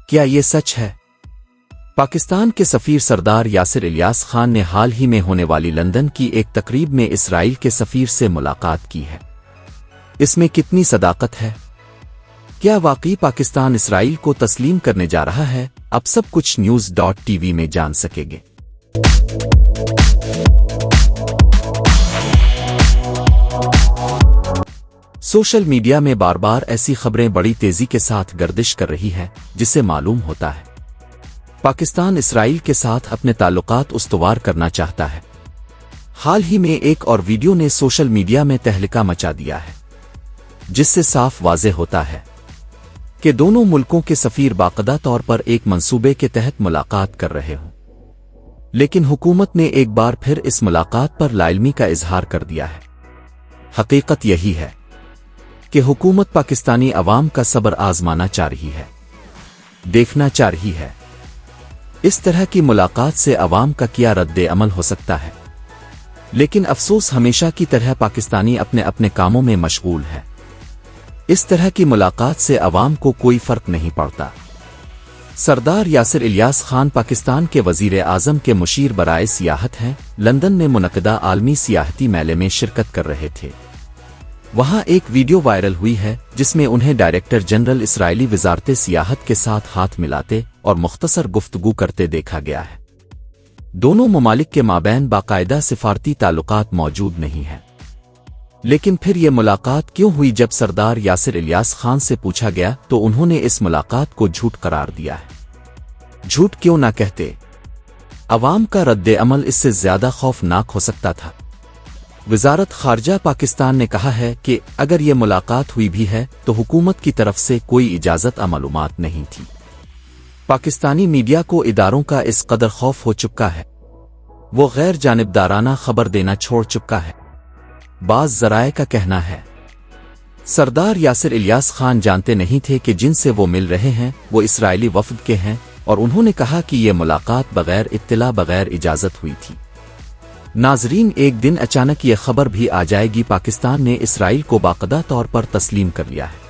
کیا یہ سچ ہے؟ پاکستان کے سفیر سردار یاسر الیاس خان نے حال ہی میں ہونے والی لندن کی ایک تقریب میں اسرائیل کے سفیر سے ملاقات کی ہے۔ اس میں کتنی صداقت ہے؟ کیا واقعی پاکستان اسرائیل کو تسلیم کرنے جا رہا ہے؟ اب سب کچھ news.tv میں جان سکیں گے۔ سوشل میڈیا میں بار بار ایسی خبریں بڑی تیزی کے ساتھ گردش کر رہی ہیں جس سے معلوم ہوتا ہے پاکستان اسرائیل کے ساتھ اپنے تعلقات استوار کرنا چاہتا ہے۔ حال ہی میں ایک اور ویڈیو نے سوشل میڈیا میں تہلکہ مچا دیا ہے، جس سے صاف واضح ہوتا ہے کہ دونوں ملکوں کے سفیر باقاعدہ طور پر ایک منصوبے کے تحت ملاقات کر رہے ہوں، لیکن حکومت نے ایک بار پھر اس ملاقات پر لاعلمی کا اظہار کر دیا ہے۔ حقیقت یہی ہے کہ حکومت پاکستانی عوام کا صبر آزمانا چاہ رہی ہے، دیکھنا چاہ رہی ہے اس طرح کی ملاقات سے عوام کا کیا رد عمل ہو سکتا ہے۔ لیکن افسوس، ہمیشہ کی طرح پاکستانی اپنے کاموں میں مشغول ہے۔ اس طرح کی ملاقات سے عوام کو کوئی فرق نہیں پڑتا۔ سردار یاسر الیاس خان پاکستان کے وزیر اعظم کے مشیر برائے سیاحت ہیں، لندن میں منعقدہ عالمی سیاحتی میلے میں شرکت کر رہے تھے۔ وہاں ایک ویڈیو وائرل ہوئی ہے جس میں انہیں ڈائریکٹر جنرل اسرائیلی وزارت سیاحت کے ساتھ ہاتھ ملاتے اور مختصر گفتگو کرتے دیکھا گیا ہے۔ دونوں ممالک کے مابین باقاعدہ سفارتی تعلقات موجود نہیں ہیں، لیکن پھر یہ ملاقات کیوں ہوئی؟ جب سردار یاسر الیاس خان سے پوچھا گیا تو انہوں نے اس ملاقات کو جھوٹ قرار دیا ہے۔ جھوٹ کیوں نہ کہتے؟ عوام کا رد عمل اس سے زیادہ خوفناک ہو سکتا تھا۔ وزارت خارجہ پاکستان نے کہا ہے کہ اگر یہ ملاقات ہوئی بھی ہے تو حکومت کی طرف سے کوئی اجازت معلومات نہیں تھی۔ پاکستانی میڈیا کو اداروں کا اس قدر خوف ہو چکا ہے، وہ غیر جانبدارانہ خبر دینا چھوڑ چکا ہے۔ بعض ذرائع کا کہنا ہے سردار یاسر الیاس خان جانتے نہیں تھے کہ جن سے وہ مل رہے ہیں وہ اسرائیلی وفد کے ہیں، اور انہوں نے کہا کہ یہ ملاقات بغیر اطلاع بغیر اجازت ہوئی تھی۔ ناظرین، ایک دن اچانک یہ خبر بھی آ جائے گی، پاکستان نے اسرائیل کو باقاعدہ طور پر تسلیم کر لیا ہے۔